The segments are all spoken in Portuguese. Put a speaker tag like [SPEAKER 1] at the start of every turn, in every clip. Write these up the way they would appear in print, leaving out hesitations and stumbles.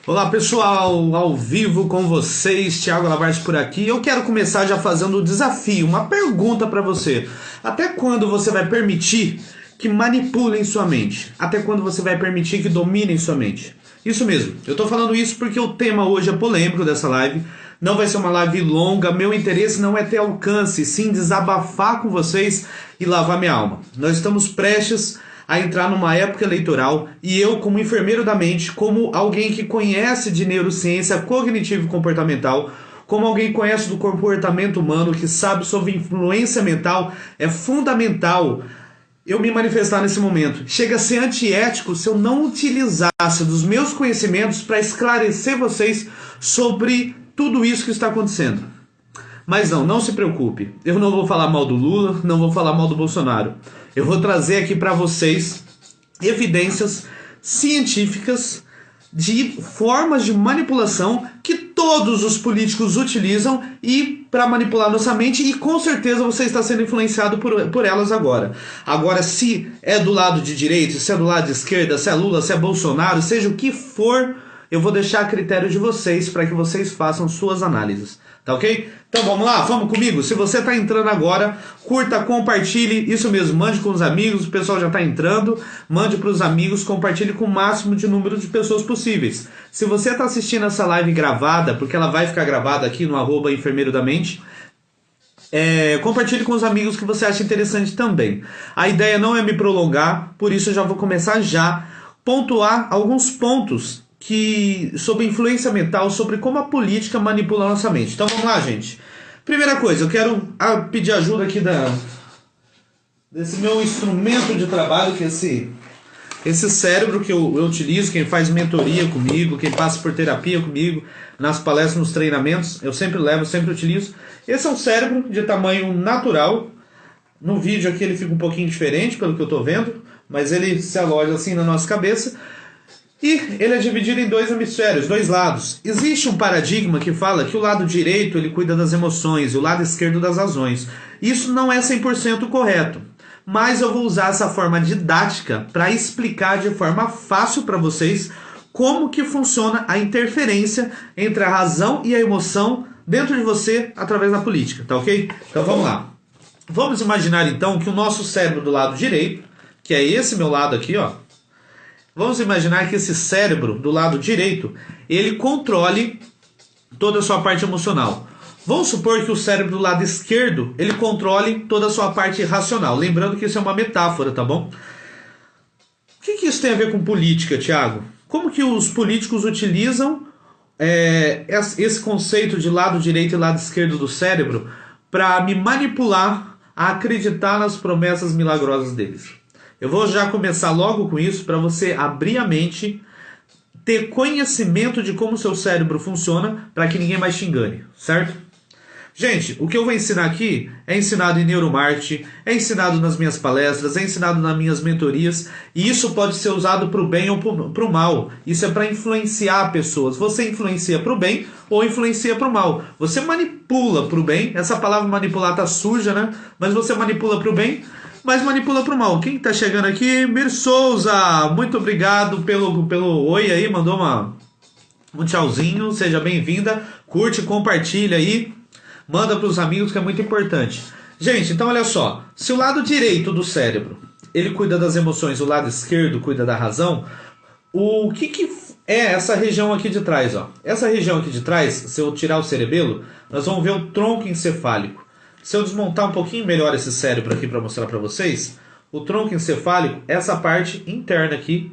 [SPEAKER 1] Olá pessoal, ao vivo com vocês, Thiago Lavarte por aqui. Eu quero começar já fazendo um desafio, uma pergunta para você. Até quando você vai permitir que manipulem sua mente? Até quando você vai permitir que dominem sua mente? Isso mesmo, eu tô falando isso porque o tema hoje é polêmico dessa live. Não vai ser uma live longa, meu interesse não é ter alcance, sim desabafar com vocês e lavar minha alma. Nós estamos prestes a entrar numa época eleitoral e eu, como enfermeiro da mente, como alguém que conhece de neurociência cognitivo e comportamental, como alguém que conhece do comportamento humano, que sabe sobre influência mental, é fundamental eu me manifestar nesse momento. Chega a ser antiético se eu não utilizasse dos meus conhecimentos para esclarecer vocês sobre tudo isso que está acontecendo. Mas não se preocupe. Eu não vou falar mal do Lula, não vou falar mal do Bolsonaro. Eu vou trazer aqui para vocês evidências científicas de formas de manipulação que todos os políticos utilizam e para manipular nossa mente, e com certeza você está sendo influenciado por elas agora. Agora, se é do lado de direita, se é do lado de esquerda, se é Lula, se é Bolsonaro, seja o que for, eu vou deixar a critério de vocês para que vocês façam suas análises. Tá ok? Então vamos lá, vamos comigo. Se você está entrando agora, curta, compartilhe, isso mesmo, mande com os amigos, o pessoal já está entrando, mande para os amigos, compartilhe com o máximo de número de pessoas possíveis. Se você está assistindo essa live gravada, porque ela vai ficar gravada aqui no @enfermeiro da mente, compartilhe com os amigos que você acha interessante também. A ideia não é me prolongar, por isso eu já vou começar já pontuar alguns pontos sobre influência mental, sobre como a política manipula a nossa mente. Então vamos lá, gente. Primeira coisa, eu quero pedir ajuda aqui desse meu instrumento de trabalho, que é esse cérebro que eu utilizo, quem faz mentoria comigo, quem passa por terapia comigo, nas palestras, nos treinamentos, eu sempre levo, sempre utilizo. Esse é um cérebro de tamanho natural. No vídeo aqui ele fica um pouquinho diferente, pelo que eu estou vendo, mas ele se aloja assim na nossa cabeça. E ele é dividido em dois hemisférios, dois lados. Existe um paradigma que fala que o lado direito ele cuida das emoções e o lado esquerdo das razões. Isso não é 100% correto, mas eu vou usar essa forma didática para explicar de forma fácil para vocês como que funciona a interferência entre a razão e a emoção dentro de você através da política, tá ok? Então vamos lá. Vamos imaginar então que o nosso cérebro do lado direito, que é esse meu lado aqui, ó. Vamos imaginar que esse cérebro do lado direito, ele controle toda a sua parte emocional. Vamos supor que o cérebro do lado esquerdo, ele controle toda a sua parte racional. Lembrando que isso é uma metáfora, tá bom? O que isso tem a ver com política, Thiago? Como que os políticos utilizam esse conceito de lado direito e lado esquerdo do cérebro para me manipular a acreditar nas promessas milagrosas deles? Eu vou já começar logo com isso para você abrir a mente, ter conhecimento de como o seu cérebro funciona para que ninguém mais te engane, certo? Gente, o que eu vou ensinar aqui é ensinado em neuromarketing, é ensinado nas minhas palestras, é ensinado nas minhas mentorias, e isso pode ser usado para o bem ou para o mal. Isso é para influenciar pessoas. Você influencia para o bem ou influencia para o mal. Você manipula para o bem, essa palavra manipular tá suja, né? Mas você manipula para o bem, mas manipula para o mal. Quem está chegando aqui? Mir Souza, muito obrigado pelo oi aí, mandou um tchauzinho, seja bem-vinda, curte, compartilha aí, manda para os amigos que é muito importante. Gente, então olha só, se o lado direito do cérebro, ele cuida das emoções, o lado esquerdo cuida da razão, o que é essa região aqui de trás, ó? Essa região aqui de trás, se eu tirar o cerebelo, nós vamos ver o tronco encefálico. Se eu desmontar um pouquinho melhor esse cérebro aqui para mostrar para vocês, o tronco encefálico é essa parte interna aqui,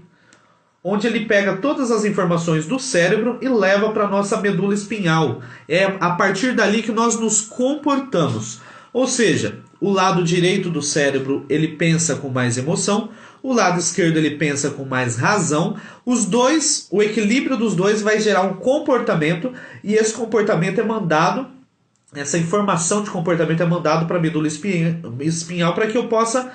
[SPEAKER 1] onde ele pega todas as informações do cérebro e leva para a nossa medula espinhal. É a partir dali que nós nos comportamos. Ou seja, o lado direito do cérebro ele pensa com mais emoção, o lado esquerdo ele pensa com mais razão. Os dois, o equilíbrio dos dois vai gerar um comportamento e esse comportamento é mandado. Essa informação de comportamento é mandado para a medula espinhal para que eu possa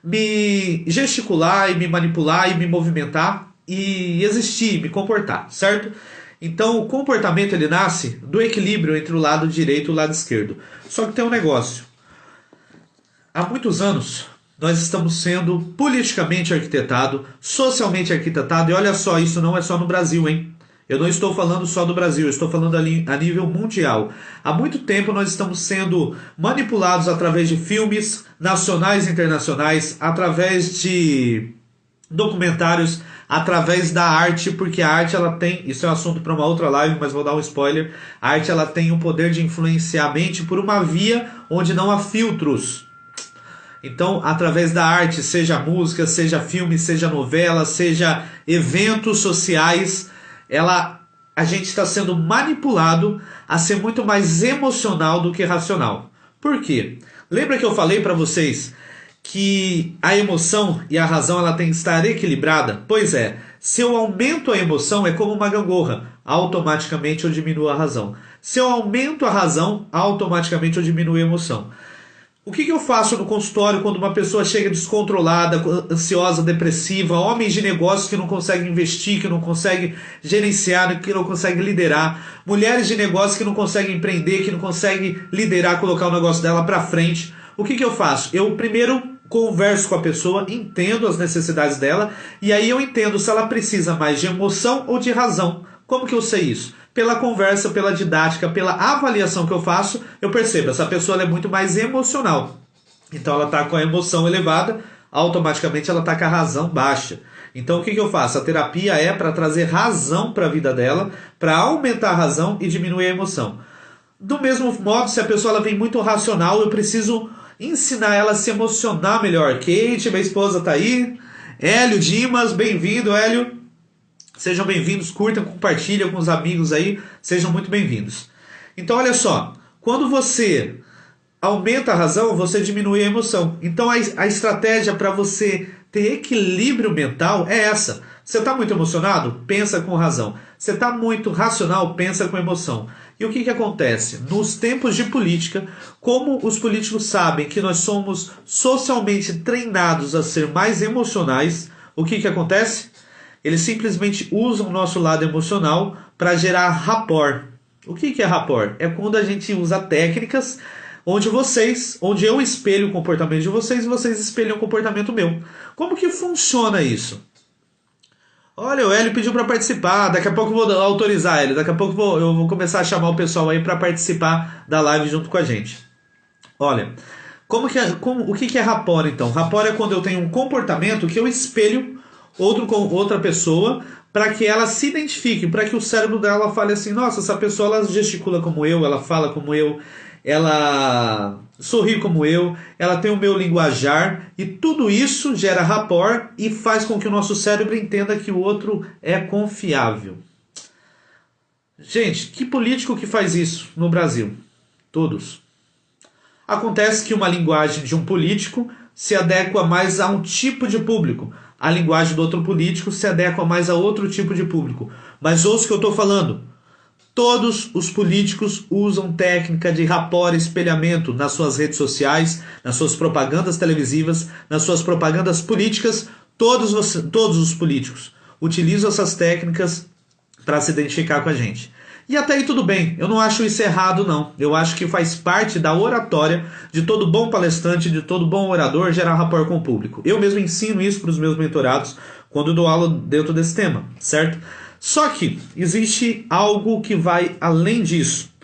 [SPEAKER 1] me gesticular e me manipular e me movimentar e existir, me comportar, certo? Então o comportamento ele nasce do equilíbrio entre o lado direito e o lado esquerdo. Só que tem um negócio. Há muitos anos nós estamos sendo politicamente arquitetado, socialmente arquitetado, e olha só, isso não é só no Brasil, hein? Eu não estou falando só do Brasil, eu estou falando ali a nível mundial. Há muito tempo nós estamos sendo manipulados através de filmes nacionais e internacionais, através de documentários, através da arte, porque a arte ela tem, isso é um assunto para uma outra live, mas vou dar um spoiler. A arte ela tem o poder de influenciar a mente por uma via onde não há filtros. Então, através da arte, seja música, seja filme, seja novela, seja eventos sociais, a gente está sendo manipulado a ser muito mais emocional do que racional. Por quê? Lembra que eu falei para vocês que a emoção e a razão ela tem que estar equilibrada? Pois é, se eu aumento a emoção é como uma gangorra, automaticamente eu diminuo a razão. Se eu aumento a razão, automaticamente eu diminuo a emoção. O que eu faço no consultório quando uma pessoa chega descontrolada, ansiosa, depressiva, homens de negócios que não conseguem investir, que não conseguem gerenciar, que não conseguem liderar, mulheres de negócios que não conseguem empreender, que não conseguem liderar, colocar o negócio dela para frente? O que eu faço? Eu primeiro converso com a pessoa, entendo as necessidades dela e aí eu entendo se ela precisa mais de emoção ou de razão. Como que eu sei isso? Pela conversa, pela didática, pela avaliação que eu faço, eu percebo, essa pessoa é muito mais emocional. Então ela está com a emoção elevada, automaticamente ela está com a razão baixa. Então o que eu faço? A terapia é para trazer razão para a vida dela, para aumentar a razão e diminuir a emoção. Do mesmo modo, se a pessoa ela vem muito racional, eu preciso ensinar ela a se emocionar melhor. Kate, minha esposa, está aí. Hélio Dimas, bem-vindo, Hélio. Sejam bem-vindos, curtam, compartilhem com os amigos aí, sejam muito bem-vindos. Então olha só, quando você aumenta a razão, você diminui a emoção. Então a estratégia para você ter equilíbrio mental é essa. Você está muito emocionado? Pensa com razão. Você está muito racional? Pensa com emoção. E o que acontece? Nos tempos de política, como os políticos sabem que nós somos socialmente treinados a ser mais emocionais, o que acontece? Eles simplesmente usam o nosso lado emocional para gerar rapport. O que é rapport? É quando a gente usa técnicas onde eu espelho o comportamento de vocês e vocês espelham o comportamento meu. Como que funciona isso? Olha, o Hélio pediu para participar, daqui a pouco eu vou autorizar ele, daqui a pouco eu vou começar a chamar o pessoal aí para participar da live junto com a gente. Olha, o que é rapport então? Rapport é quando eu tenho um comportamento que eu espelho outra pessoa para que ela se identifique, para que o cérebro dela fale assim, nossa, essa pessoa ela gesticula como eu, ela fala como eu, ela sorri como eu, ela tem o meu linguajar e tudo isso gera rapport e faz com que o nosso cérebro entenda que o outro é confiável. Gente, que político que faz isso no Brasil? Todos. Acontece que uma linguagem de um político se adequa mais a um tipo de público. A linguagem do outro político se adequa mais a outro tipo de público. Mas ouça o que eu estou falando. Todos os políticos usam técnica de rapport e espelhamento nas suas redes sociais, nas suas propagandas televisivas, nas suas propagandas políticas. Todos os políticos utilizam essas técnicas para se identificar com a gente. E até aí tudo bem, eu não acho isso errado não. Eu acho que faz parte da oratória de todo bom palestrante, de todo bom orador gerar rapport com o público. Eu mesmo ensino isso para os meus mentorados quando dou aula dentro desse tema, certo? Só que existe algo que vai além disso.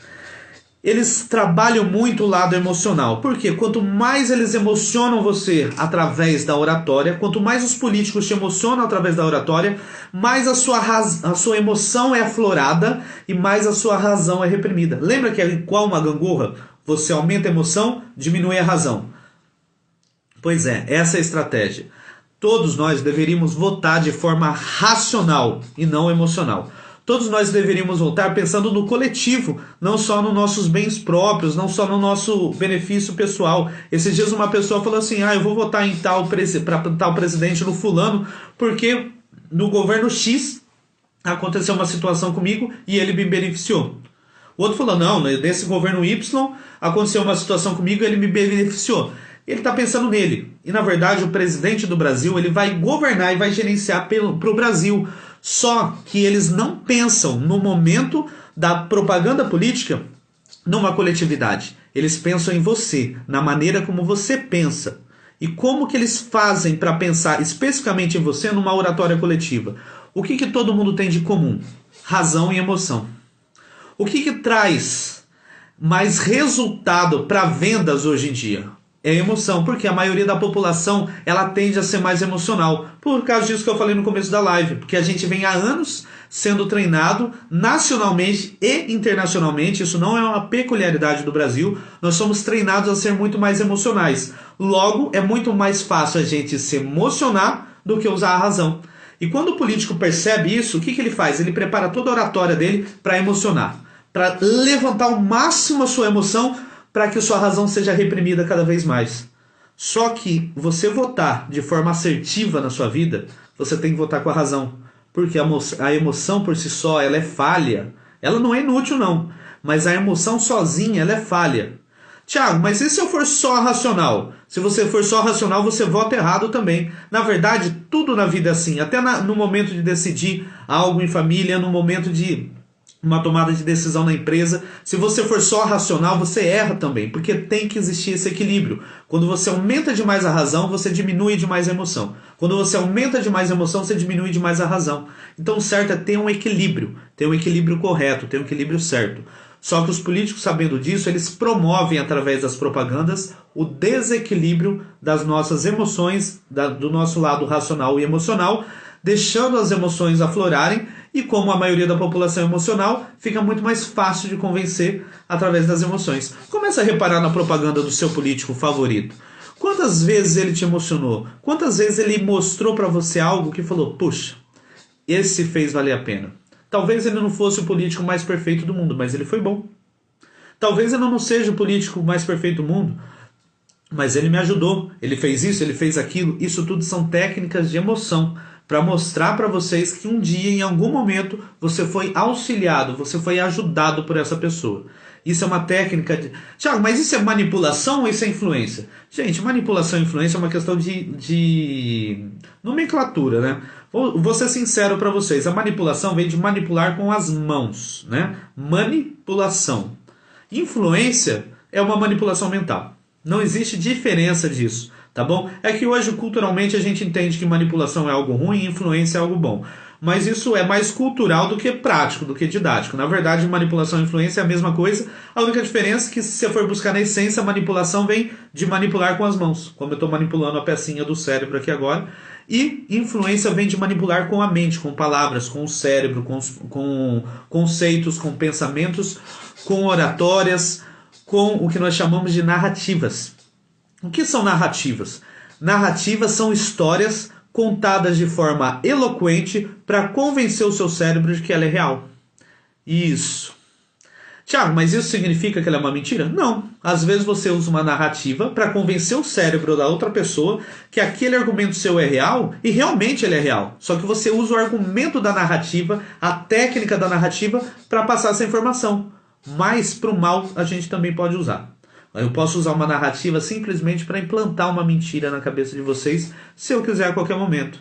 [SPEAKER 1] Eles trabalham muito o lado emocional. Por quê? Quanto mais eles emocionam você através da oratória, quanto mais os políticos te emocionam através da oratória, mais a sua emoção é aflorada e mais a sua razão é reprimida. Lembra que é igual uma gangorra? Você aumenta a emoção, diminui a razão. Pois é, essa é a estratégia. Todos nós deveríamos votar de forma racional e não emocional. Todos nós deveríamos votar pensando no coletivo, não só nos nossos bens próprios, não só no nosso benefício pessoal. Esses dias uma pessoa falou assim, eu vou votar em para tal presidente no fulano, porque no governo X aconteceu uma situação comigo e ele me beneficiou. O outro falou, não, nesse governo Y aconteceu uma situação comigo e ele me beneficiou. Ele está pensando nele. E na verdade o presidente do Brasil ele vai governar e vai gerenciar para o Brasil. Só que eles não pensam no momento da propaganda política numa coletividade. Eles pensam em você, na maneira como você pensa. E como que eles fazem para pensar especificamente em você numa oratória coletiva? O que todo mundo tem de comum? Razão e emoção. O que traz mais resultado para vendas hoje em dia? É emoção, porque a maioria da população ela tende a ser mais emocional. Por causa disso que eu falei no começo da live, porque a gente vem há anos sendo treinado nacionalmente e internacionalmente, isso não é uma peculiaridade do Brasil, nós somos treinados a ser muito mais emocionais. Logo, é muito mais fácil a gente se emocionar do que usar a razão. E quando o político percebe isso, o que ele faz? Ele prepara toda a oratória dele para emocionar, para levantar ao máximo a sua emoção, para que sua razão seja reprimida cada vez mais. Só que você votar de forma assertiva na sua vida, você tem que votar com a razão. Porque a emoção por si só, ela é falha. Ela não é inútil não, mas a emoção sozinha, ela é falha. Tiago, mas e se eu for só racional? Se você for só racional, você vota errado também. Na verdade, tudo na vida é assim. Até no momento de decidir algo em família, no momento de uma tomada de decisão na empresa, se você for só racional, você erra também, porque tem que existir esse equilíbrio. Quando você aumenta demais a razão, você diminui demais a emoção. Quando você aumenta demais a emoção, você diminui demais a razão. Então o certo é ter um equilíbrio correto, ter um equilíbrio certo. Só que os políticos, sabendo disso, eles promovem através das propagandas o desequilíbrio das nossas emoções, do nosso lado racional e emocional, deixando as emoções aflorarem, e como a maioria da população é emocional, fica muito mais fácil de convencer através das emoções. Comece a reparar na propaganda do seu político favorito. Quantas vezes ele te emocionou? Quantas vezes ele mostrou para você algo que falou, puxa, esse fez valer a pena. Talvez ele não fosse o político mais perfeito do mundo, mas ele foi bom. Talvez ele não seja o político mais perfeito do mundo, mas ele me ajudou. Ele fez isso, ele fez aquilo. Isso tudo são técnicas de emoção, para mostrar para vocês que um dia, em algum momento, você foi auxiliado, você foi ajudado por essa pessoa. Isso é uma técnica de... Tiago, mas isso é manipulação ou isso é influência? Gente, manipulação e influência é uma questão de nomenclatura, né? Vou ser sincero para vocês. A manipulação vem de manipular com as mãos, né? Manipulação. Influência é uma manipulação mental. Não existe diferença disso. Tá bom? É que hoje culturalmente a gente entende que manipulação é algo ruim e influência é algo bom. Mas isso é mais cultural do que prático, do que didático. Na verdade, manipulação e influência é a mesma coisa. A única diferença é que se você for buscar na essência, a manipulação vem de manipular com as mãos. Como eu estou manipulando a pecinha do cérebro aqui agora. E influência vem de manipular com a mente, com palavras, com o cérebro, com conceitos, com pensamentos, com oratórias, com o que nós chamamos de narrativas. O que são narrativas? Narrativas são histórias contadas de forma eloquente para convencer o seu cérebro de que ela é real. Isso. Tiago, mas isso significa que ela é uma mentira? Não. Às vezes você usa uma narrativa para convencer o cérebro da outra pessoa que aquele argumento seu é real e realmente ele é real. Só que você usa o argumento da narrativa, a técnica da narrativa para passar essa informação. Mas para o mal a gente também pode usar. Eu posso usar uma narrativa simplesmente para implantar uma mentira na cabeça de vocês, se eu quiser a qualquer momento.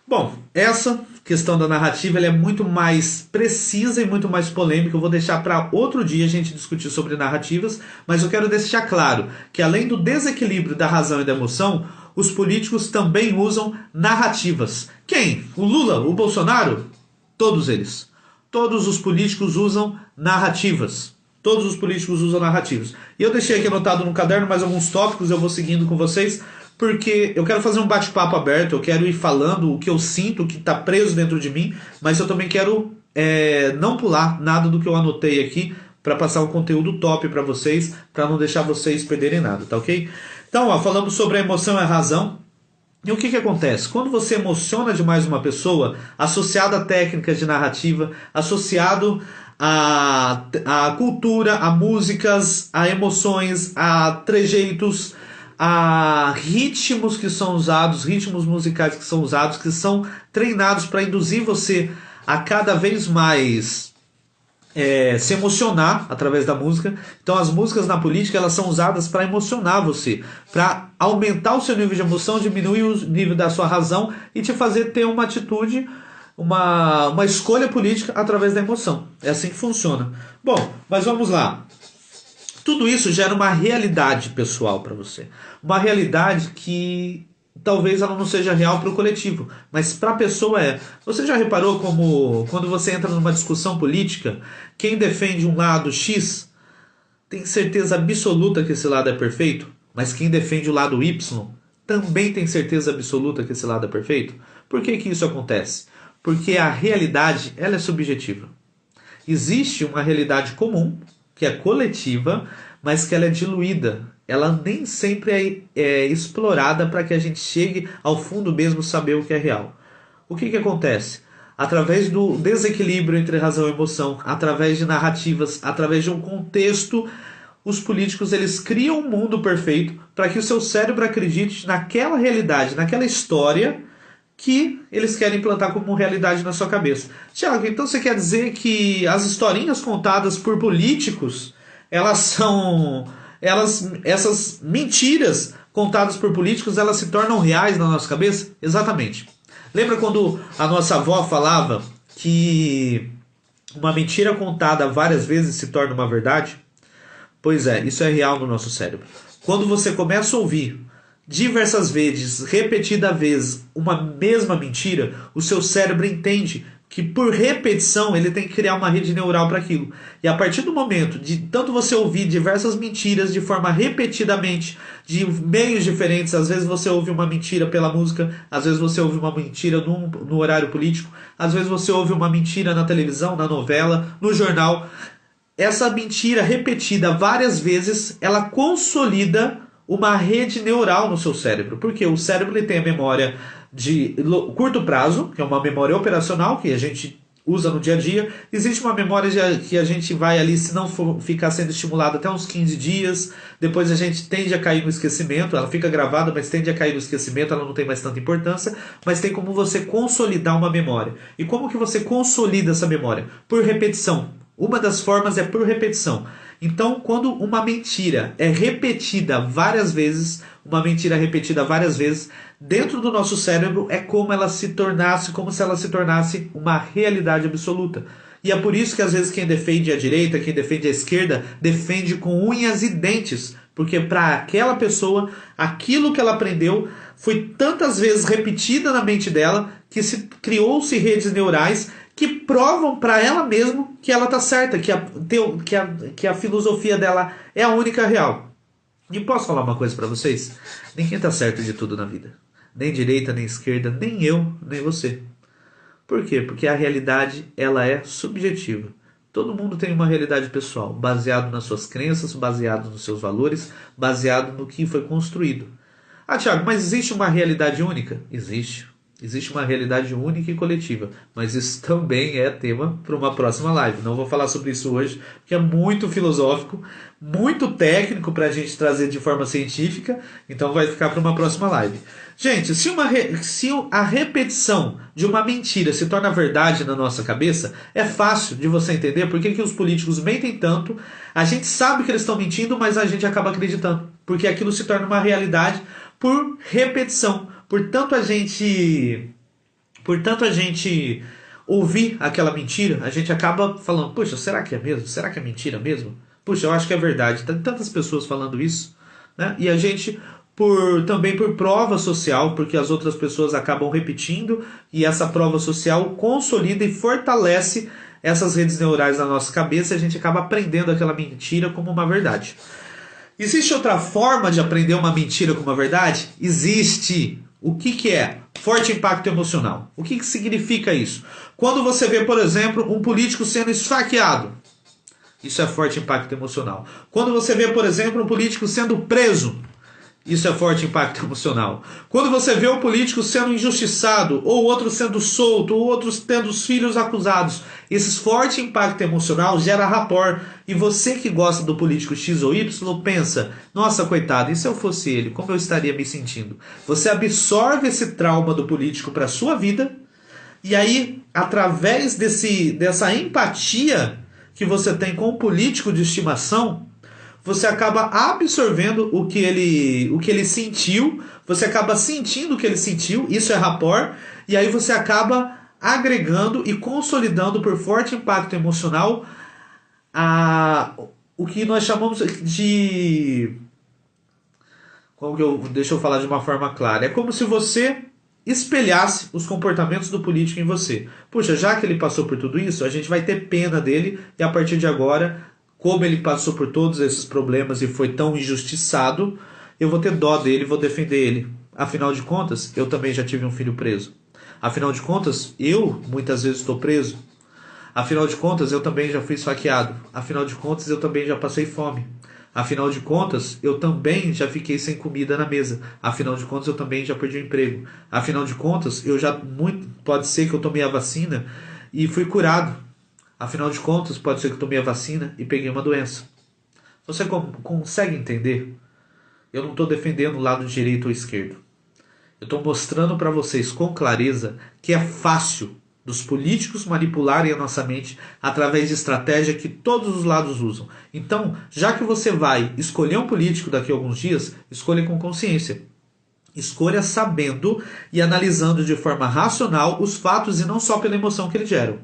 [SPEAKER 1] Bom, essa questão da narrativa ela é muito mais precisa e muito mais polêmica. Eu vou deixar para outro dia a gente discutir sobre narrativas, mas eu quero deixar claro que além do desequilíbrio da razão e da emoção, os políticos também usam narrativas. Quem? O Lula? O Bolsonaro? Todos eles. Todos os políticos usam narrativas. Todos os políticos usam narrativas. E eu deixei aqui anotado no caderno mais alguns tópicos, eu vou seguindo com vocês, porque eu quero fazer um bate-papo aberto, eu quero ir falando o que eu sinto, o que está preso dentro de mim, mas eu também quero não pular nada do que eu anotei aqui, para passar um conteúdo top para vocês, para não deixar vocês perderem nada, tá ok? Então, falamos sobre a emoção e a razão. E o que acontece? Quando você emociona demais uma pessoa, associado a técnicas de narrativa, associado a cultura, a músicas, a emoções, a trejeitos, a ritmos que são usados, ritmos musicais que são usados, que são treinados para induzir você a cada vez mais se emocionar através da música. Então as músicas na política elas são usadas para emocionar você, para aumentar o seu nível de emoção, diminuir o nível da sua razão e te fazer ter uma atitude, uma escolha política através da emoção. É assim que funciona. Bom, mas vamos lá. Tudo isso gera uma realidade pessoal para você. Uma realidade que talvez ela não seja real para o coletivo, mas para a pessoa é. Você já reparou como quando você entra numa discussão política, quem defende um lado X tem certeza absoluta que esse lado é perfeito, mas quem defende o lado Y também tem certeza absoluta que esse lado é perfeito? Por que que isso acontece? Porque a realidade, ela é subjetiva. Existe uma realidade comum, que é coletiva, mas que ela é diluída. Ela nem sempre é explorada para que a gente chegue ao fundo mesmo saber o que é real. O que que acontece? Através do desequilíbrio entre razão e emoção, através de narrativas, através de um contexto, os políticos eles criam um mundo perfeito para que o seu cérebro acredite naquela realidade, naquela história que eles querem implantar como realidade na sua cabeça. Tiago, então você quer dizer que as historinhas contadas por políticos, elas são... essas mentiras contadas por políticos, elas se tornam reais na nossa cabeça? Exatamente. Lembra quando a nossa avó falava que uma mentira contada várias vezes se torna uma verdade? Pois é, isso é real no nosso cérebro. Quando você começa a ouvir diversas vezes, repetida vez, uma mesma mentira, o seu cérebro entende que por repetição ele tem que criar uma rede neural para aquilo. E a partir do momento de tanto você ouvir diversas mentiras de forma repetidamente, de meios diferentes, às vezes você ouve uma mentira pela música, às vezes você ouve uma mentira no horário político, às vezes você ouve uma mentira na televisão, na novela, no jornal. Essa mentira repetida várias vezes, ela consolida uma rede neural no seu cérebro. Porque o cérebro ele tem a memória de curto prazo, que é uma memória operacional, que a gente usa no dia a dia. Existe uma memória que a gente vai ali, se não for ficar sendo estimulada até uns 15 dias, depois a gente tende a cair no esquecimento, ela fica gravada, mas tende a cair no esquecimento, ela não tem mais tanta importância, mas tem como você consolidar uma memória. E como que você consolida essa memória? Por repetição. Uma das formas é por repetição. Então, quando uma mentira é repetida várias vezes, dentro do nosso cérebro é como se ela se tornasse uma realidade absoluta. E é por isso que às vezes quem defende a direita, quem defende a esquerda, defende com unhas e dentes. Porque para aquela pessoa, aquilo que ela aprendeu foi tantas vezes repetida na mente dela que criou-se redes neurais que provam para ela mesma que ela está certa, que a filosofia dela é a única real. E posso falar uma coisa para vocês? Ninguém está certo de tudo na vida. Nem direita, nem esquerda, nem eu, nem você. Por quê? Porque a realidade ela é subjetiva. Todo mundo tem uma realidade pessoal, baseado nas suas crenças, baseado nos seus valores, baseado no que foi construído. Ah, Thiago, mas existe uma realidade única? Existe. Existe uma realidade única e coletiva, mas isso também é tema para uma próxima live. Não vou falar sobre isso hoje, porque é muito filosófico, muito técnico para a gente trazer de forma científica, então vai ficar para uma próxima live. Gente, se a repetição de uma mentira se torna verdade na nossa cabeça, é fácil de você entender por que os políticos mentem tanto. A gente sabe que eles estão mentindo, mas a gente acaba acreditando, porque aquilo se torna uma realidade por repetição. Portanto, a gente ouvir aquela mentira, a gente acaba falando, poxa, será que é mesmo? Será que é mentira mesmo? Puxa, eu acho que é verdade. Tem tantas pessoas falando isso, né? E a gente, também por prova social, porque as outras pessoas acabam repetindo, e essa prova social consolida e fortalece essas redes neurais na nossa cabeça, e a gente acaba aprendendo aquela mentira como uma verdade. Existe outra forma de aprender uma mentira como uma verdade? Existe. O que é? Forte impacto emocional. O que significa isso? Quando você vê, por exemplo, um político sendo esfaqueado, isso é forte impacto emocional. Quando você vê, por exemplo, um político sendo preso, isso é forte impacto emocional. Quando você vê um político sendo injustiçado, ou outro sendo solto, ou outros tendo os filhos acusados, esse forte impacto emocional gera rapport. E você que gosta do político X ou Y pensa, nossa, coitado, e se eu fosse ele, como eu estaria me sentindo? Você absorve esse trauma do político para a sua vida, e aí, através dessa empatia que você tem com o político de estimação, você acaba absorvendo o que ele sentiu, você acaba sentindo o que ele sentiu, isso é rapport, e aí você acaba agregando e consolidando por forte impacto emocional o que nós chamamos de Deixa eu falar de uma forma clara. É como se você espelhasse os comportamentos do político em você. Puxa, já que ele passou por tudo isso, a gente vai ter pena dele e a partir de agora, como ele passou por todos esses problemas e foi tão injustiçado, eu vou ter dó dele e vou defender ele. Afinal de contas, eu também já tive um filho preso. Afinal de contas, eu muitas vezes estou preso. Afinal de contas, eu também já fui esfaqueado. Afinal de contas, eu também já passei fome. Afinal de contas, eu também já fiquei sem comida na mesa. Afinal de contas, eu também já perdi o emprego. Afinal de contas, pode ser que eu tomei a vacina e fui curado. Afinal de contas, pode ser que eu tomei a vacina e peguei uma doença. Você consegue entender? Eu não estou defendendo o lado direito ou esquerdo. Eu estou mostrando para vocês com clareza que é fácil dos políticos manipularem a nossa mente através de estratégia que todos os lados usam. Então, já que você vai escolher um político daqui a alguns dias, escolha com consciência. Escolha sabendo e analisando de forma racional os fatos e não só pela emoção que eles geram.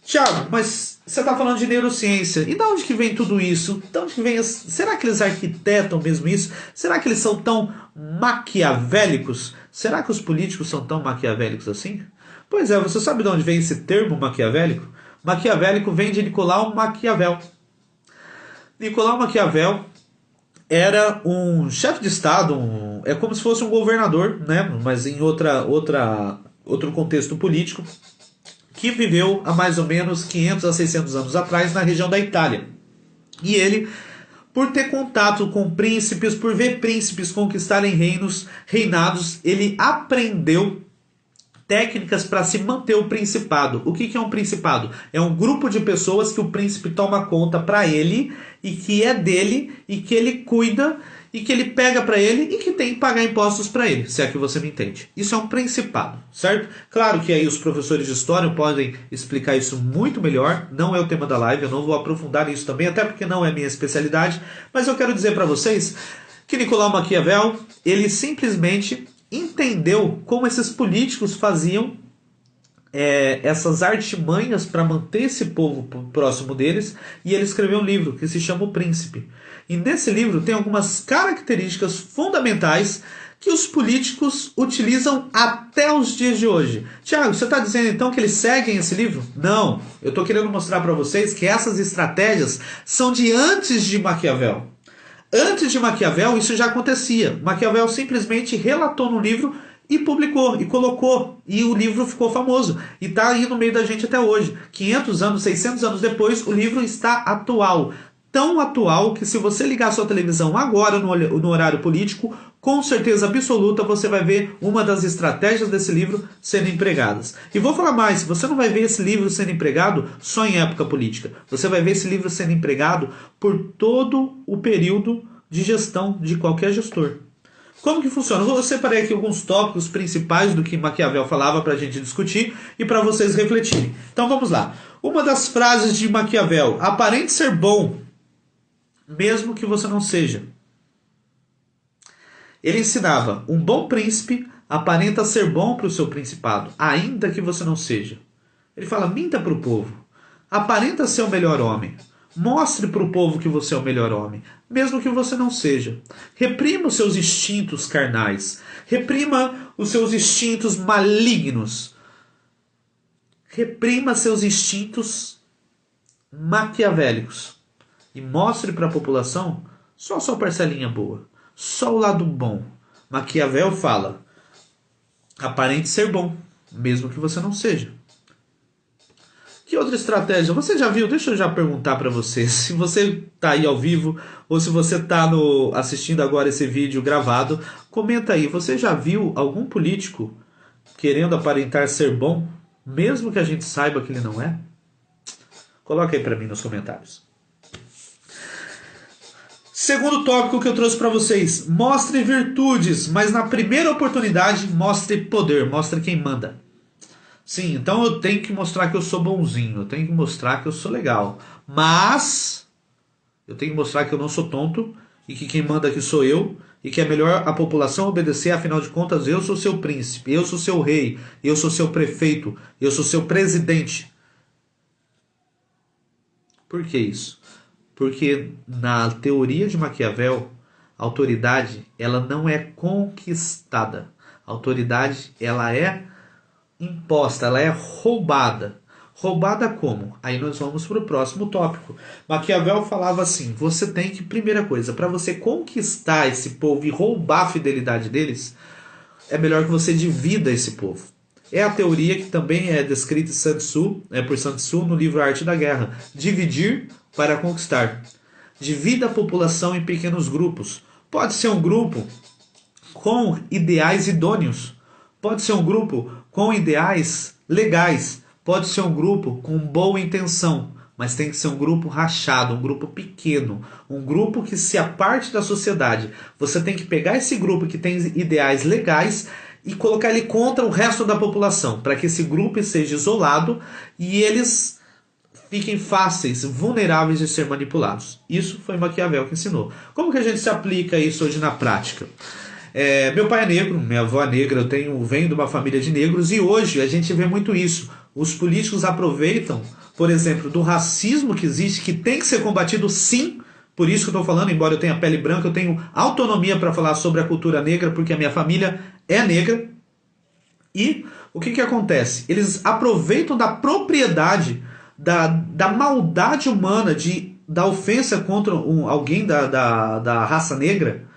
[SPEAKER 1] Tiago, mas você está falando de neurociência. E de onde que vem tudo isso? De onde que vem será que eles arquitetam mesmo isso? Será que eles são tão maquiavélicos? Será que os políticos são tão maquiavélicos assim? Pois é, você sabe de onde vem esse termo maquiavélico? Maquiavélico vem de Nicolau Maquiavel. Nicolau Maquiavel era um chefe de Estado, é como se fosse um governador, né? Mas em outro contexto político, que viveu há mais ou menos 500 a 600 anos atrás na região da Itália. E ele, por ter contato com príncipes, por ver príncipes conquistarem reinados, ele aprendeu técnicas para se manter o principado. O que é um principado? É um grupo de pessoas que o príncipe toma conta para ele e que é dele e que ele cuida e que ele pega para ele e que tem que pagar impostos para ele, se é que você me entende. Isso é um principado, certo? Claro que aí os professores de história podem explicar isso muito melhor, não é o tema da live, eu não vou aprofundar nisso também, até porque não é minha especialidade, mas eu quero dizer para vocês que Nicolau Maquiavel, ele simplesmente entendeu como esses políticos faziam essas artimanhas para manter esse povo próximo deles, e ele escreveu um livro que se chama O Príncipe. E nesse livro tem algumas características fundamentais que os políticos utilizam até os dias de hoje. Tiago, você está dizendo então que eles seguem esse livro? Não, eu estou querendo mostrar para vocês que essas estratégias são de antes de Maquiavel. Antes de Maquiavel, isso já acontecia. Maquiavel simplesmente relatou no livro e publicou, e colocou, e o livro ficou famoso. E está aí no meio da gente até hoje. 500 anos, 600 anos depois, o livro está atual. Tão atual que se você ligar sua televisão agora no horário político, com certeza absoluta você vai ver uma das estratégias desse livro sendo empregadas. E vou falar mais, você não vai ver esse livro sendo empregado só em época política. Você vai ver esse livro sendo empregado por todo o período de gestão de qualquer gestor. Como que funciona? Eu separei aqui alguns tópicos principais do que Maquiavel falava para a gente discutir e para vocês refletirem. Então vamos lá. Uma das frases de Maquiavel: aparente ser bom, mesmo que você não seja. Ele ensinava: um bom príncipe aparenta ser bom para o seu principado, ainda que você não seja. Ele fala: minta para o povo, aparenta ser o melhor homem, mostre para o povo que você é o melhor homem, mesmo que você não seja. Reprima os seus instintos carnais, reprima os seus instintos malignos, reprima seus instintos maquiavélicos e mostre para a população só a sua parcelinha boa, só o lado bom. Maquiavel fala: aparente ser bom, mesmo que você não seja. Que outra estratégia? Você já viu? Deixa eu já perguntar para você. Se você está aí ao vivo ou se você está assistindo agora esse vídeo gravado, comenta aí. Você já viu algum político querendo aparentar ser bom, mesmo que a gente saiba que ele não é? Coloca aí para mim nos comentários. Segundo tópico que eu trouxe para vocês: mostre virtudes, mas na primeira oportunidade mostre poder, mostre quem manda. Sim, então eu tenho que mostrar que eu sou bonzinho, eu tenho que mostrar que eu sou legal, mas eu tenho que mostrar que eu não sou tonto e que quem manda aqui sou eu e que é melhor a população obedecer, afinal de contas eu sou seu príncipe, eu sou seu rei, eu sou seu prefeito, eu sou seu presidente. Por que isso? Porque na teoria de Maquiavel, A autoridade, ela não é conquistada. A autoridade, ela é imposta, ela é roubada. Roubada como? Aí nós vamos para o próximo tópico. Maquiavel falava assim, você tem que, primeira coisa, para você conquistar esse povo e roubar a fidelidade deles, é melhor que você divida esse povo. É a teoria que também é descrita por Sun Tzu no livro Arte da Guerra. Dividir para conquistar. Divida a população em pequenos grupos. Pode ser um grupo com ideais idôneos. Pode ser um grupo com ideais legais. Pode ser um grupo com boa intenção. Mas tem que ser um grupo rachado, um grupo pequeno. Um grupo que se aparte da sociedade. Você tem que pegar esse grupo que tem ideais legais e colocar ele contra o resto da população. Para que esse grupo seja isolado e eles fiquem fáceis, vulneráveis de ser manipulados. Isso foi Maquiavel que ensinou. Como que a gente se aplica isso hoje na prática? Meu pai é negro, minha avó é negra, eu venho de uma família de negros e hoje a gente vê muito isso. Os políticos aproveitam, por exemplo, do racismo que existe, que tem que ser combatido sim. Por isso que eu estou falando, embora eu tenha pele branca, eu tenho autonomia para falar sobre a cultura negra, porque a minha família é negra. E o que acontece? Eles aproveitam da propriedade, da maldade humana, da ofensa contra alguém da raça negra.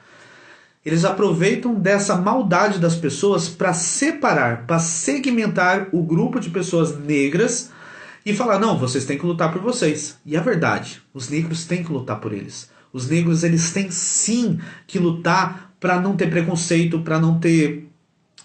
[SPEAKER 1] Eles aproveitam dessa maldade das pessoas para separar, para segmentar o grupo de pessoas negras e falar, não, vocês têm que lutar por vocês. E é verdade, os negros têm que lutar por eles. Os negros, eles têm sim que lutar para não ter preconceito, para não ter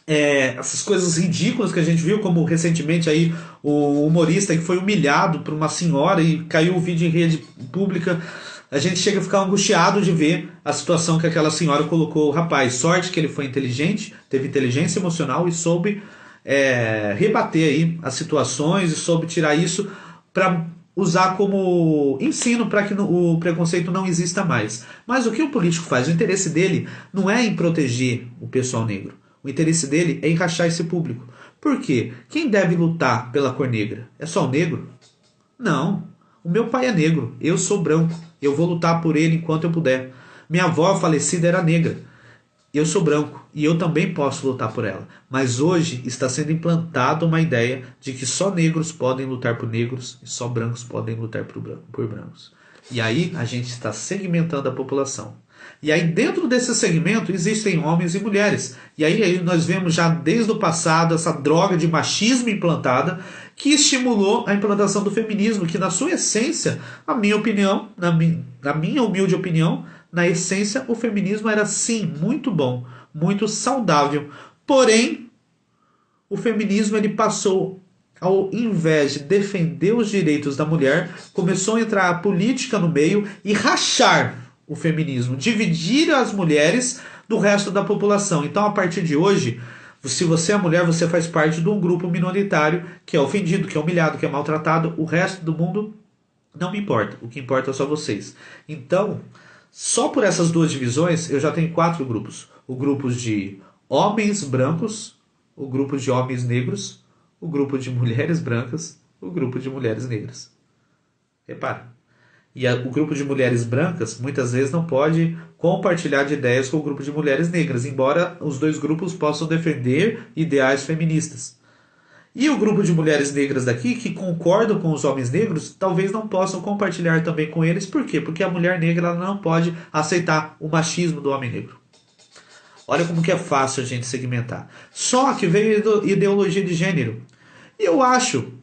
[SPEAKER 1] essas coisas ridículas que a gente viu, como recentemente aí o humorista que foi humilhado por uma senhora e caiu o vídeo em rede pública. A gente chega a ficar angustiado de ver a situação que aquela senhora colocou o rapaz. Sorte que ele foi inteligente, teve inteligência emocional e soube rebater aí as situações e soube tirar isso para usar como ensino para que o preconceito não exista mais. Mas o que o político faz? O interesse dele não é em proteger o pessoal negro. O interesse dele é em rachar esse público. Por quê? Quem deve lutar pela cor negra? É só o negro? Não. O meu pai é negro, eu sou branco, eu vou lutar por ele enquanto eu puder. Minha avó falecida era negra, eu sou branco e eu também posso lutar por ela. Mas hoje está sendo implantada uma ideia de que só negros podem lutar por negros e só brancos podem lutar por brancos. E aí a gente está segmentando a população. E aí dentro desse segmento existem homens e mulheres. E aí nós vemos já desde o passado essa droga de machismo implantada que estimulou a implantação do feminismo, que na sua essência, na minha opinião, na minha humilde opinião, na essência o feminismo era sim muito bom, muito saudável. Porém, o feminismo ele passou, ao invés de defender os direitos da mulher, começou a entrar a política no meio e rachar o feminismo, dividir as mulheres do resto da população. Então, a partir de hoje, se você é mulher, você faz parte de um grupo minoritário que é ofendido, que é humilhado, que é maltratado. O resto do mundo não me importa. O que importa é só vocês. Então, só por essas duas divisões, eu já tenho 4 grupos. O grupo de homens brancos, o grupo de homens negros, o grupo de mulheres brancas, o grupo de mulheres negras. Repara. E o grupo de mulheres brancas muitas vezes não pode compartilhar de ideias com o grupo de mulheres negras, embora os dois grupos possam defender ideais feministas. E o grupo de mulheres negras daqui, que concordam com os homens negros, talvez não possam compartilhar também com eles. Por quê? Porque a mulher negra ela não pode aceitar o machismo do homem negro. Olha como que é fácil a gente segmentar. Só que veio ideologia de gênero. E eu acho...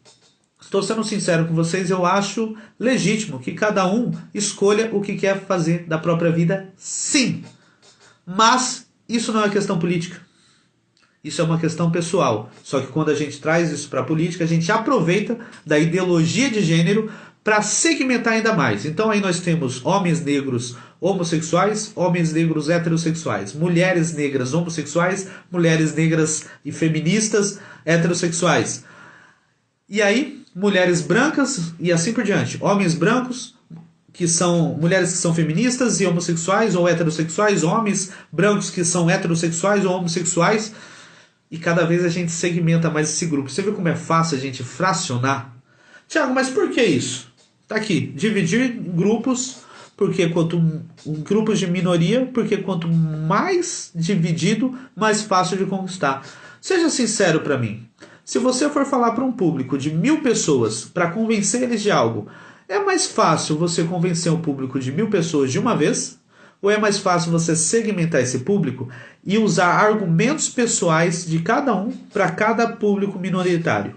[SPEAKER 1] Estou sendo sincero com vocês, eu acho legítimo que cada um escolha o que quer fazer da própria vida, sim. Mas isso não é questão política. Isso é uma questão pessoal. Só que quando a gente traz isso para a política, a gente aproveita da ideologia de gênero para segmentar ainda mais. Então aí nós temos homens negros homossexuais, homens negros heterossexuais, mulheres negras homossexuais, mulheres negras e feministas heterossexuais. E aí, mulheres brancas e assim por diante. Homens brancos, que são mulheres que são feministas e homossexuais ou heterossexuais. Homens brancos que são heterossexuais ou homossexuais. E cada vez a gente segmenta mais esse grupo. Você viu como é fácil a gente fracionar? Tiago, mas por que isso? Tá aqui, dividir em grupos porque quanto um grupo de minoria, porque quanto mais dividido, mais fácil de conquistar. Seja sincero para mim. Se você for falar para um público de 1000 pessoas para convencer eles de algo, é mais fácil você convencer um público de 1000 pessoas de uma vez? Ou é mais fácil você segmentar esse público e usar argumentos pessoais de cada um para cada público minoritário?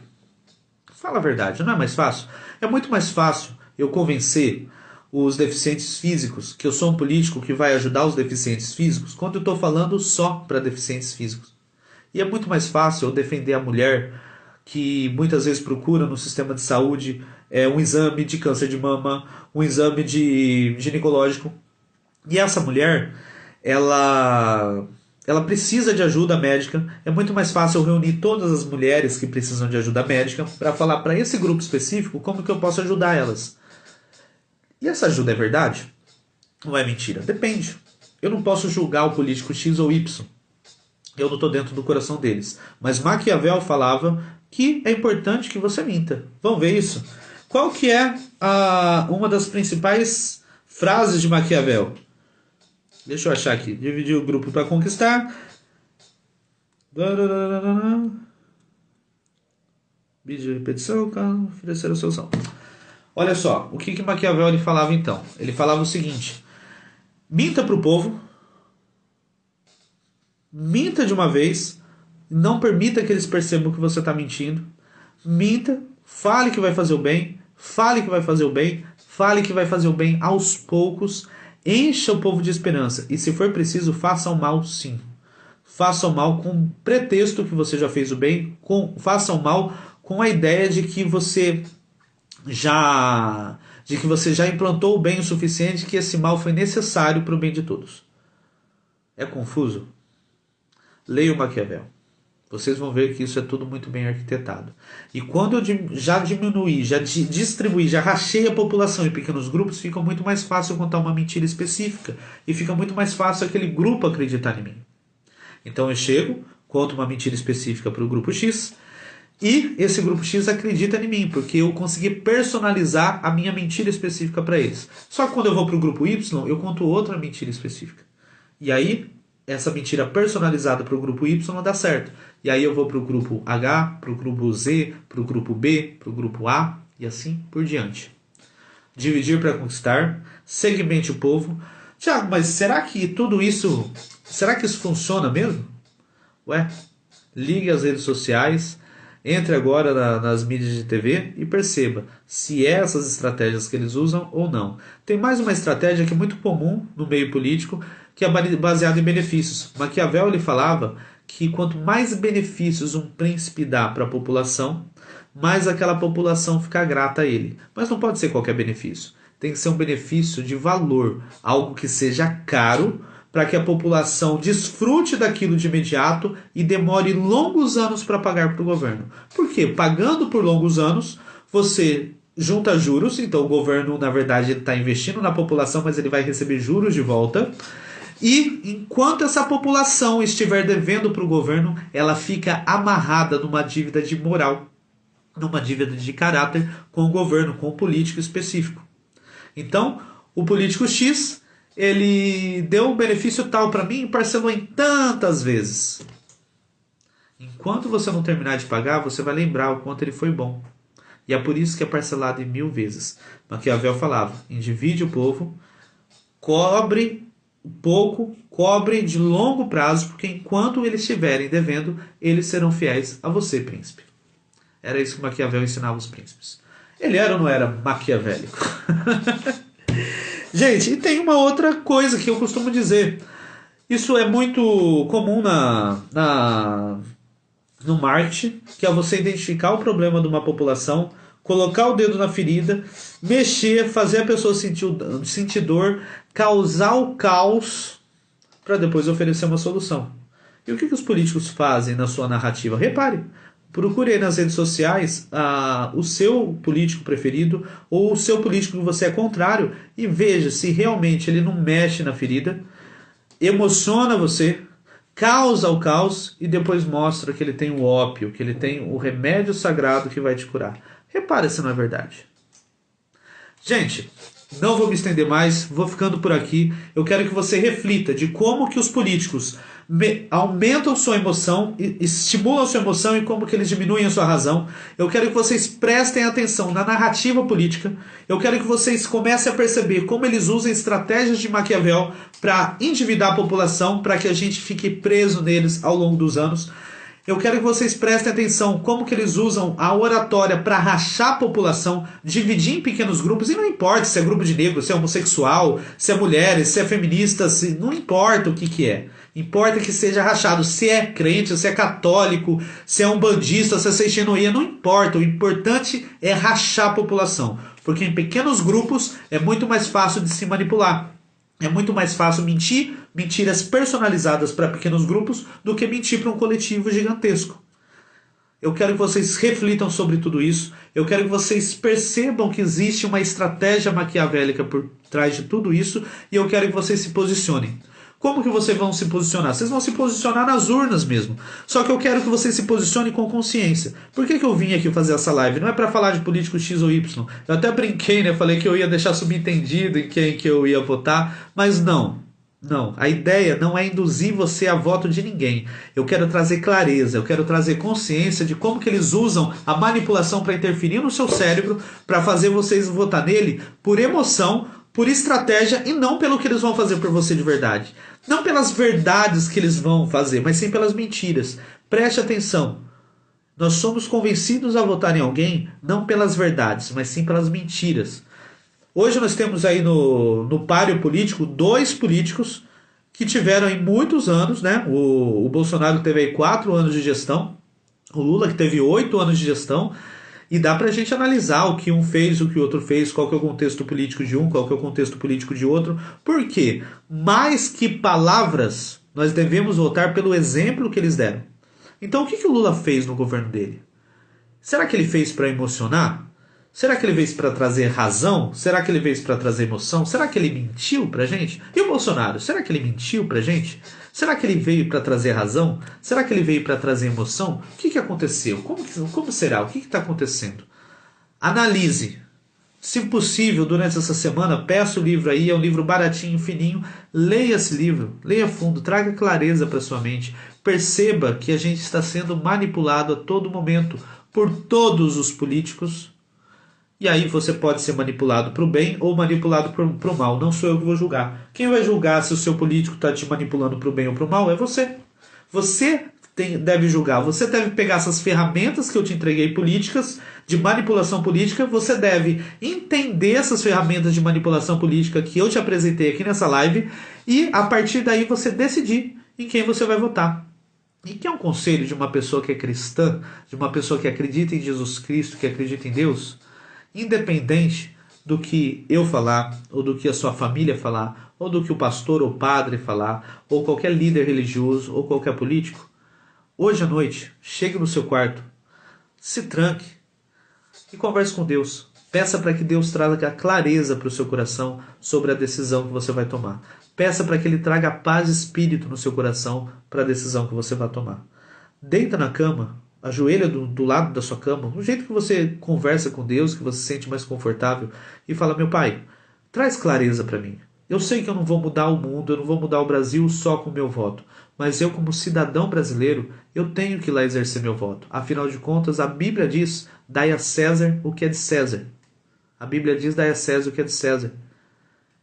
[SPEAKER 1] Fala a verdade, não é mais fácil? É muito mais fácil eu convencer os deficientes físicos que eu sou um político que vai ajudar os deficientes físicos quando eu estou falando só para deficientes físicos. E é muito mais fácil eu defender a mulher que muitas vezes procura no sistema de saúde um exame de câncer de mama, um exame de ginecológico. E essa mulher, ela precisa de ajuda médica. É muito mais fácil eu reunir todas as mulheres que precisam de ajuda médica para falar para esse grupo específico como que eu posso ajudar elas. E essa ajuda é verdade? Não é mentira? Depende. Eu não posso julgar o político X ou Y. Eu não estou dentro do coração deles. Mas Maquiavel falava que é importante que você minta. Vamos ver isso? Qual que é uma das principais frases de Maquiavel? Deixa eu achar aqui. Dividir o grupo para conquistar. Vídeo de repetição, oferecer a solução. Olha só, o que Maquiavel ele falava então? Ele falava o seguinte: minta para o povo, minta de uma vez, não permita que eles percebam que você está mentindo. Minta, fale que vai fazer o bem, fale que vai fazer o bem, fale que vai fazer o bem aos poucos, encha o povo de esperança. E se for preciso, faça o mal sim. Faça o mal com pretexto que você já fez o bem, faça o mal com a ideia de que você já implantou o bem o suficiente, que esse mal foi necessário para o bem de todos. É confuso? Leia o Maquiavel. Vocês vão ver que isso é tudo muito bem arquitetado. E quando eu já diminuí, já distribuí, já rachei a população em pequenos grupos, fica muito mais fácil contar uma mentira específica. E fica muito mais fácil aquele grupo acreditar em mim. Então eu chego, conto uma mentira específica para o grupo X, e esse grupo X acredita em mim, porque eu consegui personalizar a minha mentira específica para eles. Só que quando eu vou para o grupo Y, eu conto outra mentira específica. E aí, essa mentira personalizada para o grupo Y não dá certo. E aí eu vou para o grupo H, para o grupo Z, para o grupo B, para o grupo A, e assim por diante. Dividir para conquistar, segmente o povo. Tiago, mas será que tudo isso, será que isso funciona mesmo? Ué, ligue as redes sociais, entre agora nas mídias de TV e perceba se é essas estratégias que eles usam ou não. Tem mais uma estratégia que é muito comum no meio político, que é baseada em benefícios. Maquiavel ele falava que quanto mais benefícios um príncipe dá para a população, mais aquela população fica grata a ele. Mas não pode ser qualquer benefício. Tem que ser um benefício de valor, algo que seja caro, para que a população desfrute daquilo de imediato e demore longos anos para pagar para o governo. Por quê? Pagando por longos anos, você junta juros, então o governo, na verdade, está investindo na população, mas ele vai receber juros de volta. E enquanto essa população estiver devendo para o governo, ela fica amarrada numa dívida de moral, numa dívida de caráter com o governo, com o político específico. Então, o político X, ele deu um benefício tal para mim e parcelou em tantas vezes. Enquanto você não terminar de pagar, você vai lembrar o quanto ele foi bom. E é por isso que é parcelado em 1000 vezes. Maquiavel falava, divide o povo, cobre pouco, cobre de longo prazo, porque enquanto eles estiverem devendo, eles serão fiéis a você, príncipe. Era isso que Maquiavel ensinava os príncipes. Ele era ou não era maquiavélico? Gente, e tem uma outra coisa que eu costumo dizer. Isso é muito comum no marketing, que é você identificar o problema de uma população, colocar o dedo na ferida, mexer, fazer a pessoa sentir dor, causar o caos, para depois oferecer uma solução. E o que os políticos fazem na sua narrativa? Repare, procure aí nas redes sociais o seu político preferido ou o seu político que você é contrário e veja se realmente ele não mexe na ferida, emociona você, causa o caos e depois mostra que ele tem o ópio, que ele tem o remédio sagrado que vai te curar. Repare se não é verdade. Gente, Não vou me estender mais, vou ficando por aqui. Eu quero que você reflita de como que os políticos aumentam sua emoção, estimulam sua emoção e como que eles diminuem a sua razão. Eu quero que vocês prestem atenção na narrativa política. Eu quero que vocês comecem a perceber como eles usam estratégias de Maquiavel para endividar a população, para que a gente fique preso neles ao longo dos anos. Eu quero que vocês prestem atenção como que eles usam a oratória para rachar a população, dividir em pequenos grupos, e não importa se é grupo de negros, se é homossexual, se é mulheres, se é feminista, não importa o que é. Importa que seja rachado, se é crente, se é católico, se é umbandista, se é seixinoia, não importa. O importante é rachar a população, porque em pequenos grupos é muito mais fácil de se manipular. É muito mais fácil mentir, mentiras personalizadas para pequenos grupos, do que mentir para um coletivo gigantesco. Eu quero que vocês reflitam sobre tudo isso. Eu quero que vocês percebam que existe uma estratégia maquiavélica por trás de tudo isso. E eu quero que vocês se posicionem. Como que vocês vão se posicionar? Vocês vão se posicionar nas urnas mesmo. Só que eu quero que vocês se posicionem com consciência. Por que eu vim aqui fazer essa live? Não é para falar de político X ou Y. Eu até brinquei, né? Falei que eu ia deixar subentendido em quem que eu ia votar. Mas não. Não. A ideia não é induzir você a voto de ninguém. Eu quero trazer clareza. Eu quero trazer consciência de como que eles usam a manipulação para interferir no seu cérebro, para fazer vocês votar nele por emoção, por estratégia, e não pelo que eles vão fazer por você de verdade. Não pelas verdades que eles vão fazer, mas sim pelas mentiras. Preste atenção. Nós somos convencidos a votar em alguém não pelas verdades, mas sim pelas mentiras. Hoje nós temos aí no páreo político 2 políticos que tiveram aí muitos anos, né? O Bolsonaro teve aí 4 anos de gestão, o Lula que teve 8 anos de gestão. E dá pra gente analisar o que um fez, o que o outro fez, qual que é o contexto político de um, qual que é o contexto político de outro. Por quê? Mais que palavras, nós devemos votar pelo exemplo que eles deram. Então o que o Lula fez no governo dele? Será que ele fez para emocionar? Será que ele fez para trazer razão? Será que ele fez para trazer emoção? Será que ele mentiu pra gente? E o Bolsonaro, será que ele mentiu pra gente? Será que ele veio para trazer razão? Será que ele veio para trazer emoção? O que aconteceu? Como será? O que está acontecendo? Analise. Se possível, durante essa semana, peça o livro aí, é um livro baratinho, fininho. Leia esse livro, leia a fundo, traga clareza para sua mente. Perceba que a gente está sendo manipulado a todo momento por todos os políticos. E aí você pode ser manipulado para o bem ou manipulado para o mal. Não sou eu que vou julgar. Quem vai julgar se o seu político está te manipulando para o bem ou para o mal é você. Você deve julgar. Você deve pegar essas ferramentas que eu te entreguei, políticas, de manipulação política. Você deve entender essas ferramentas de manipulação política que eu te apresentei aqui nessa live. E a partir daí você decidir em quem você vai votar. E que é um conselho de uma pessoa que é cristã, de uma pessoa que acredita em Jesus Cristo, que acredita em Deus. Independente do que eu falar, ou do que a sua família falar, ou do que o pastor ou padre falar, ou qualquer líder religioso, ou qualquer político, hoje à noite, chegue no seu quarto, se tranque e converse com Deus. Peça para que Deus traga clareza para o seu coração sobre a decisão que você vai tomar. Peça para que Ele traga paz e espírito no seu coração para a decisão que você vai tomar. Deita na cama, ajoelha do lado da sua cama, do jeito que você conversa com Deus, que você se sente mais confortável, e fala: meu Pai, traz clareza para mim. Eu sei que eu não vou mudar o mundo, eu não vou mudar o Brasil só com o meu voto, mas eu, como cidadão brasileiro, eu tenho que ir lá exercer meu voto. Afinal de contas, a Bíblia diz: dai a César o que é de César. A Bíblia diz: dai a César o que é de César.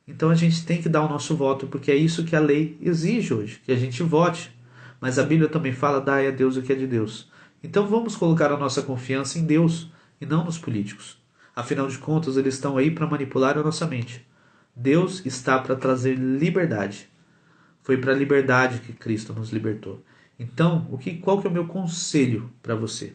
[SPEAKER 1] Então a gente tem que dar o nosso voto, porque é isso que a lei exige hoje, que a gente vote. Mas a Bíblia também fala: dai a Deus o que é de Deus. Então vamos colocar a nossa confiança em Deus e não nos políticos. Afinal de contas, eles estão aí para manipular a nossa mente. Deus está para trazer liberdade. Foi para a liberdade que Cristo nos libertou. Então, qual que é o meu conselho para você?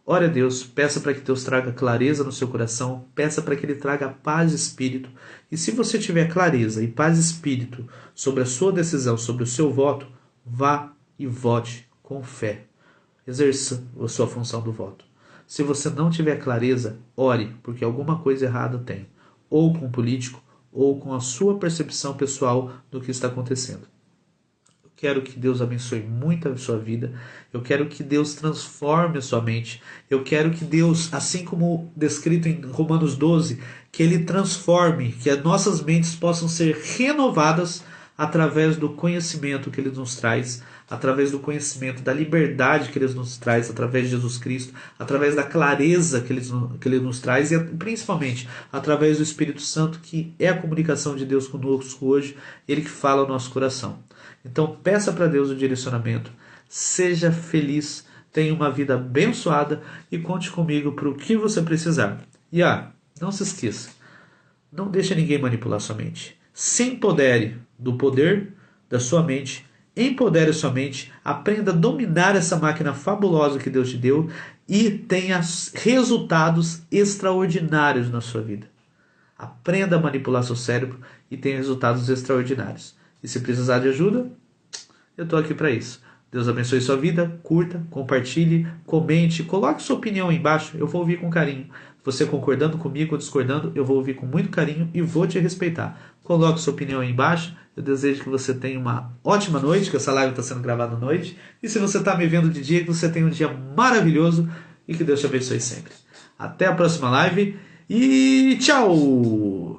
[SPEAKER 1] Ore a Deus, peça para que Deus traga clareza no seu coração, peça para que Ele traga paz e espírito. E se você tiver clareza e paz e espírito sobre a sua decisão, sobre o seu voto, vá e vote com fé. Exerça a sua função do voto. Se você não tiver clareza, ore, porque alguma coisa errada tem. Ou com o político, ou com a sua percepção pessoal do que está acontecendo. quero que Deus abençoe muito a sua vida. Eu quero que Deus transforme a sua mente. Eu quero que Deus, assim como descrito em Romanos 12, que Ele transforme, que as nossas mentes possam ser renovadas através do conhecimento que Ele nos traz, através do conhecimento da liberdade que Ele nos traz, através de Jesus Cristo, através da clareza que Ele nos traz e principalmente através do Espírito Santo, que é a comunicação de Deus conosco hoje, Ele que fala ao nosso coração. Então peça para Deus o direcionamento, seja feliz, tenha uma vida abençoada e conte comigo para o que você precisar. E não se esqueça, não deixe ninguém manipular sua mente. Se empodere do poder da sua mente, empodere sua mente, aprenda a dominar essa máquina fabulosa que Deus te deu e tenha resultados extraordinários na sua vida. Aprenda a manipular seu cérebro e tenha resultados extraordinários. E se precisar de ajuda, eu estou aqui para isso. Deus abençoe sua vida, curta, compartilhe, comente, coloque sua opinião aí embaixo, eu vou ouvir com carinho. Você concordando comigo ou discordando, eu vou ouvir com muito carinho e vou te respeitar. Coloque sua opinião aí embaixo, eu desejo que você tenha uma ótima noite, que essa live está sendo gravada à noite. E se você está me vendo de dia, que você tenha um dia maravilhoso e que Deus te abençoe sempre. Até a próxima live e tchau!